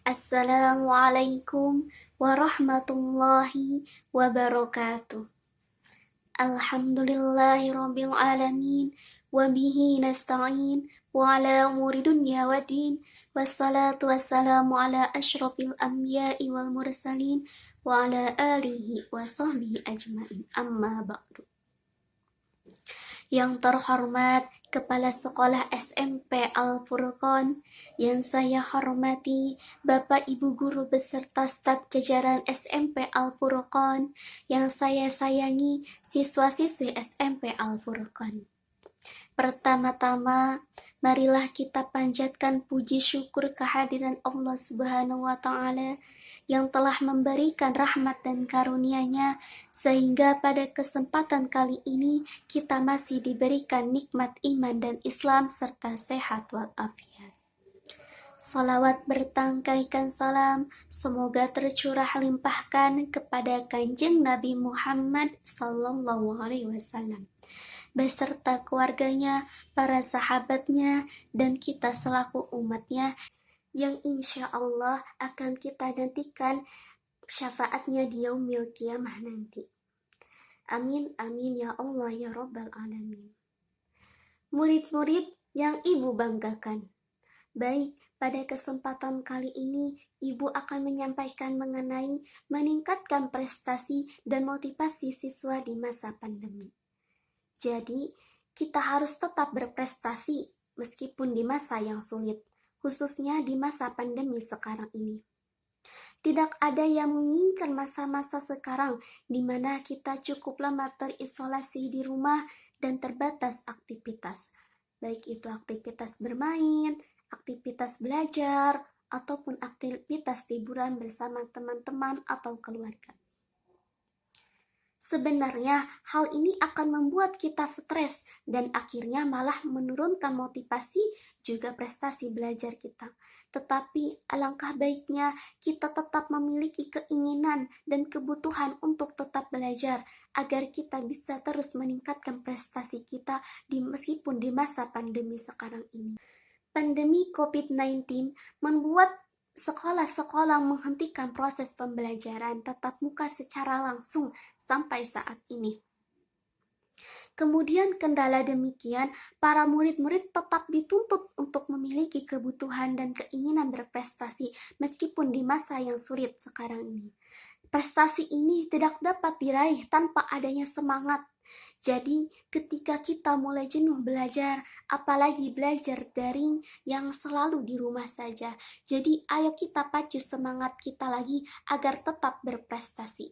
Assalamualaikum warahmatullahi wabarakatuh. Alhamdulillahirabbil alamin wa bihi nasta'in wa ala umuri dunya waddin wassalatu wassalamu ala asyrafil anbiya'i wal mursalin wa ala alihi wa sahbihi ajmain. Amma ba'du. Yang terhormat Kepala Sekolah SMP Al-Furqan, yang saya hormati Bapak Ibu Guru beserta staf jajaran SMP Al-Furqan, yang saya sayangi siswa-siswi SMP Al-Furqan. Pertama-tama, marilah kita panjatkan puji syukur kehadiran Allah Subhanahu wa Ta'ala yang telah memberikan rahmat dan karunia-Nya sehingga pada kesempatan kali ini kita masih diberikan nikmat iman dan Islam serta sehat walafiat. Salawat bertangkaikan salam semoga tercurah limpahkan kepada Kanjeng Nabi Muhammad sallallahu alaihi wasallam beserta keluarganya, para sahabatnya, dan kita selaku umatnya yang insya Allah akan kita nantikan syafaatnya di yaumil qiyamah nanti. Amin, amin ya Allah ya Rabbal Alamin. Murid-murid yang Ibu banggakan, baik, pada kesempatan kali ini Ibu akan menyampaikan mengenai meningkatkan prestasi dan motivasi siswa di masa pandemi. Jadi, kita harus tetap berprestasi meskipun di masa yang sulit, khususnya di masa pandemi sekarang ini. Tidak ada yang menginginkan masa-masa sekarang di mana kita cukup lama terisolasi di rumah dan terbatas aktivitas, baik itu aktivitas bermain, aktivitas belajar, ataupun aktivitas liburan bersama teman-teman atau keluarga. Sebenarnya hal ini akan membuat kita stres dan akhirnya malah menurunkan motivasi juga prestasi belajar kita. Tetapi alangkah baiknya kita tetap memiliki keinginan dan kebutuhan untuk tetap belajar agar kita bisa terus meningkatkan prestasi kita meskipun di masa pandemi sekarang ini. Pandemi COVID-19 membuat sekolah-sekolah menghentikan proses pembelajaran tatap muka secara langsung sampai saat ini. Kemudian kendala demikian, para murid-murid tetap dituntut untuk memiliki kebutuhan dan keinginan berprestasi meskipun di masa yang sulit sekarang ini. Prestasi ini tidak dapat diraih tanpa adanya semangat. Jadi, ketika kita mulai jenuh belajar, apalagi belajar daring yang selalu di rumah saja, jadi ayo kita pacu semangat kita lagi agar tetap berprestasi.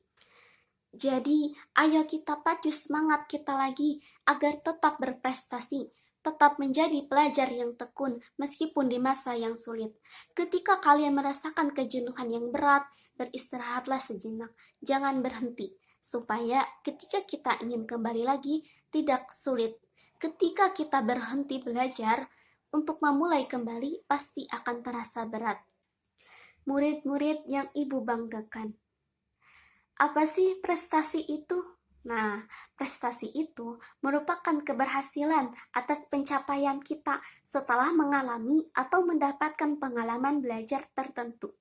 Jadi, ayo kita pacu semangat kita lagi agar tetap berprestasi, tetap menjadi pelajar yang tekun meskipun di masa yang sulit. Ketika kalian merasakan kejenuhan yang berat, beristirahatlah sejenak, jangan berhenti. Supaya ketika kita ingin kembali lagi, tidak sulit. Ketika kita berhenti belajar, untuk memulai kembali pasti akan terasa berat. Murid-murid yang Ibu banggakan. Apa sih prestasi itu? Nah, prestasi itu merupakan keberhasilan atas pencapaian kita setelah mengalami atau mendapatkan pengalaman belajar tertentu.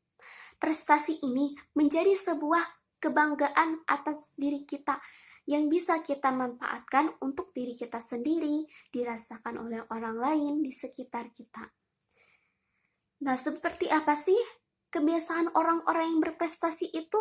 Prestasi ini menjadi sebuah kebanggaan atas diri kita yang bisa kita manfaatkan untuk diri kita sendiri, dirasakan oleh orang lain di sekitar kita. Nah, seperti apa sih kebiasaan orang-orang yang berprestasi itu?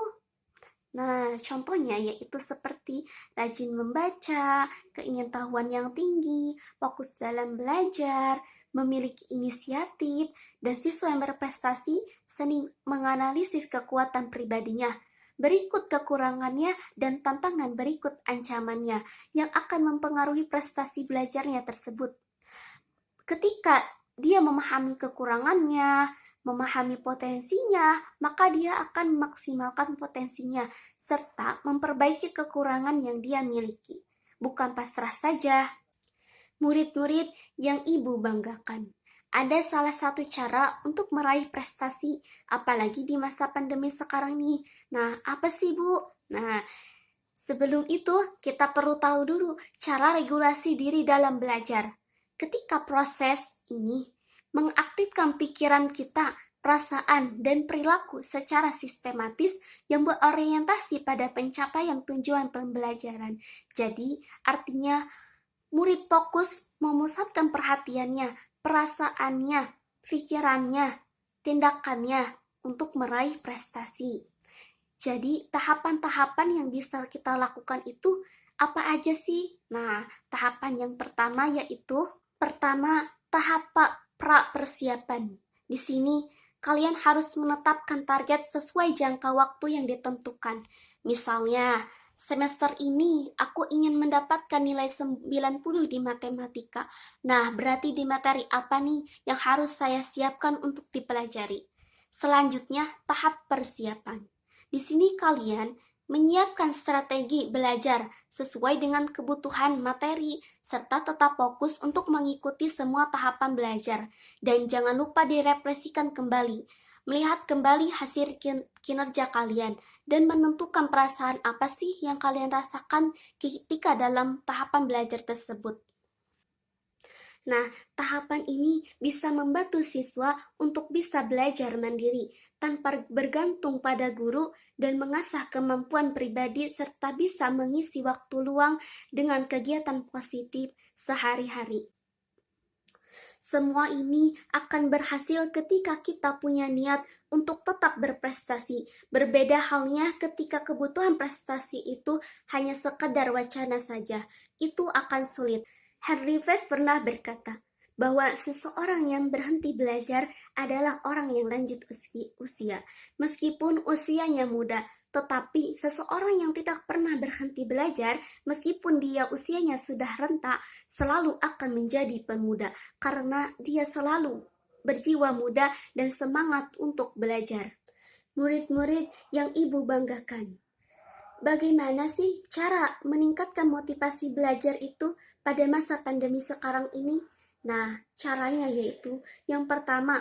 Nah, contohnya yaitu seperti rajin membaca, keingintahuan yang tinggi, fokus dalam belajar, memiliki inisiatif, dan siswa yang berprestasi sering menganalisis kekuatan pribadinya. Berikut kekurangannya dan tantangan berikut ancamannya yang akan mempengaruhi prestasi belajarnya tersebut. Ketika dia memahami kekurangannya, memahami potensinya, maka dia akan memaksimalkan potensinya serta memperbaiki kekurangan yang dia miliki. Bukan pasrah saja. Murid-murid yang Ibu banggakan. Ada salah satu cara untuk meraih prestasi, apalagi di masa pandemi sekarang ini. Nah, apa sih Bu? Nah, sebelum itu kita perlu tahu dulu cara regulasi diri dalam belajar. Ketika proses ini mengaktifkan pikiran kita perasaan, dan perilaku secara sistematis yang berorientasi pada pencapaian tujuan pembelajaran. Jadi, artinya murid fokus memusatkan perhatiannya, perasaannya, pikirannya, tindakannya untuk meraih prestasi. Jadi, tahapan-tahapan yang bisa kita lakukan itu apa aja sih? Nah, tahapan yang pertama yaitu tahap pra persiapan. Di sini kalian harus menetapkan target sesuai jangka waktu yang ditentukan. Misalnya, semester ini aku ingin mendapatkan nilai 90 di matematika. Nah, berarti di materi apa nih yang harus saya siapkan untuk dipelajari? Selanjutnya, tahap persiapan. Di sini kalian menyiapkan strategi belajar sesuai dengan kebutuhan materi, serta tetap fokus untuk mengikuti semua tahapan belajar. Dan jangan lupa direfleksikan kembali, melihat kembali hasil kinerja kalian, dan menentukan perasaan apa sih yang kalian rasakan ketika dalam tahapan belajar tersebut. Nah, tahapan ini bisa membantu siswa untuk bisa belajar mandiri tanpa bergantung pada guru dan mengasah kemampuan pribadi serta bisa mengisi waktu luang dengan kegiatan positif sehari-hari. Semua ini akan berhasil ketika kita punya niat untuk tetap berprestasi. Berbeda halnya ketika kebutuhan prestasi itu hanya sekedar wacana saja. Itu akan sulit. Henry Ford pernah berkata bahwa seseorang yang berhenti belajar adalah orang yang lanjut usia. Meskipun usianya muda, tetapi seseorang yang tidak pernah berhenti belajar, meskipun dia usianya sudah renta, selalu akan menjadi pemuda, karena dia selalu berjiwa muda dan semangat untuk belajar. Murid-murid yang ibu banggakan, bagaimana sih cara meningkatkan motivasi belajar itu pada masa pandemi sekarang ini? Nah, caranya yaitu yang pertama,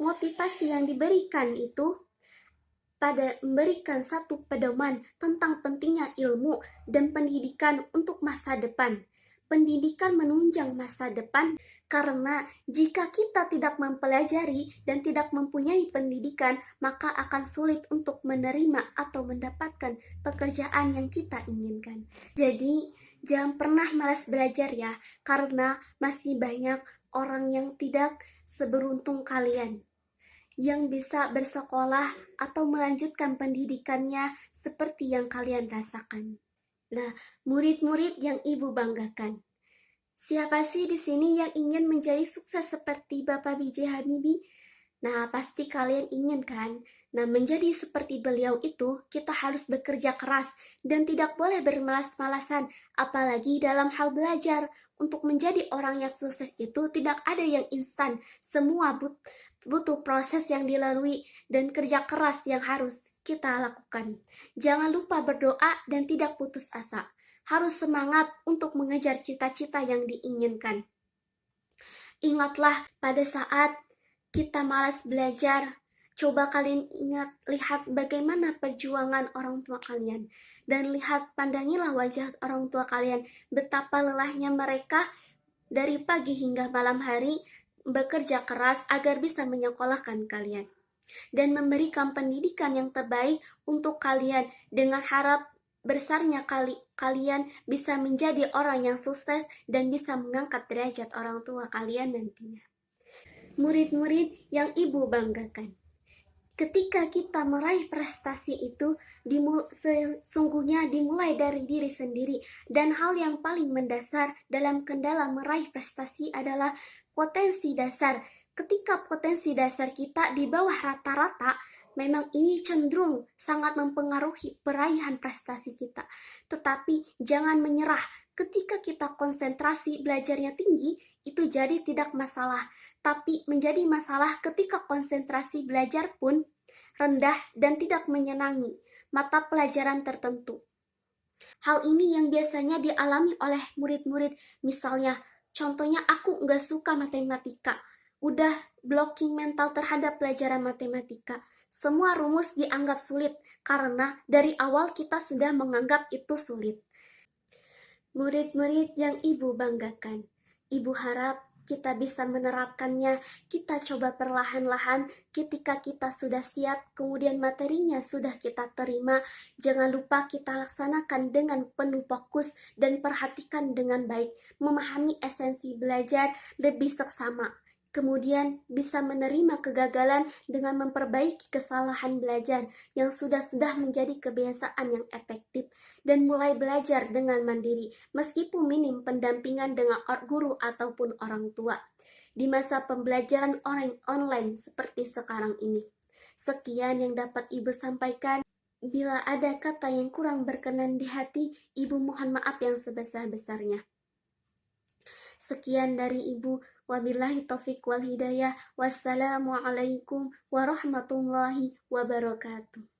motivasi yang diberikan itu pada memberikan satu pedoman tentang pentingnya ilmu dan pendidikan untuk masa depan. Pendidikan menunjang masa depan karena jika kita tidak mempelajari dan tidak mempunyai pendidikan, maka akan sulit untuk menerima atau mendapatkan pekerjaan yang kita inginkan. Jadi, jangan pernah malas belajar ya, karena masih banyak orang yang tidak seberuntung kalian yang bisa bersekolah atau melanjutkan pendidikannya seperti yang kalian rasakan. Nah, murid-murid yang ibu banggakan, siapa sih di sini yang ingin menjadi sukses seperti Bapak B.J. Habibie? Nah, pasti kalian ingin kan? Nah, menjadi seperti beliau itu, kita harus bekerja keras dan tidak boleh bermalas-malasan, apalagi dalam hal belajar. Untuk menjadi orang yang sukses itu tidak ada yang instan, semua butuh proses yang dilalui dan kerja keras yang harus kita lakukan. Jangan lupa berdoa dan tidak putus asa. Harus semangat untuk mengejar cita-cita yang diinginkan. Ingatlah pada saat kita malas belajar, coba kalian lihat bagaimana perjuangan orang tua kalian. Dan pandangilah wajah orang tua kalian, betapa lelahnya mereka dari pagi hingga malam hari bekerja keras agar bisa menyekolahkan kalian dan memberikan pendidikan yang terbaik untuk kalian dengan harap besarnya kalian bisa menjadi orang yang sukses dan bisa mengangkat derajat orang tua kalian nantinya. Murid-murid yang ibu banggakan, ketika kita meraih prestasi itu sesungguhnya dimulai dari diri sendiri, dan hal yang paling mendasar dalam kendala meraih prestasi adalah potensi dasar. Ketika potensi dasar kita di bawah rata-rata, memang ini cenderung sangat mempengaruhi peraihan prestasi kita. Tetapi jangan menyerah. Ketika kita konsentrasi belajarnya tinggi, itu jadi tidak masalah. Tapi menjadi masalah ketika konsentrasi belajar pun rendah dan tidak menyenangi mata pelajaran tertentu. Hal ini yang biasanya dialami oleh murid-murid. Misalnya, contohnya aku nggak suka matematika. Udah blocking mental terhadap pelajaran matematika. Semua rumus dianggap sulit karena dari awal kita sudah menganggap itu sulit. Murid-murid yang ibu banggakan, ibu harap kita bisa menerapkannya, kita coba perlahan-lahan. Ketika kita sudah siap, kemudian materinya sudah kita terima, jangan lupa kita laksanakan dengan penuh fokus dan perhatikan dengan baik, memahami esensi belajar lebih seksama. Kemudian bisa menerima kegagalan dengan memperbaiki kesalahan belajar yang sudah menjadi kebiasaan yang efektif, dan mulai belajar dengan mandiri meskipun minim pendampingan dengan guru ataupun orang tua di masa pembelajaran online seperti sekarang ini. Sekian yang dapat Ibu sampaikan. Bila ada kata yang kurang berkenan di hati, Ibu mohon maaf yang sebesar-besarnya. Sekian dari Ibu. Wabillahi taufiq wal hidayah. Wassalamualaikum warahmatullahi wabarakatuh.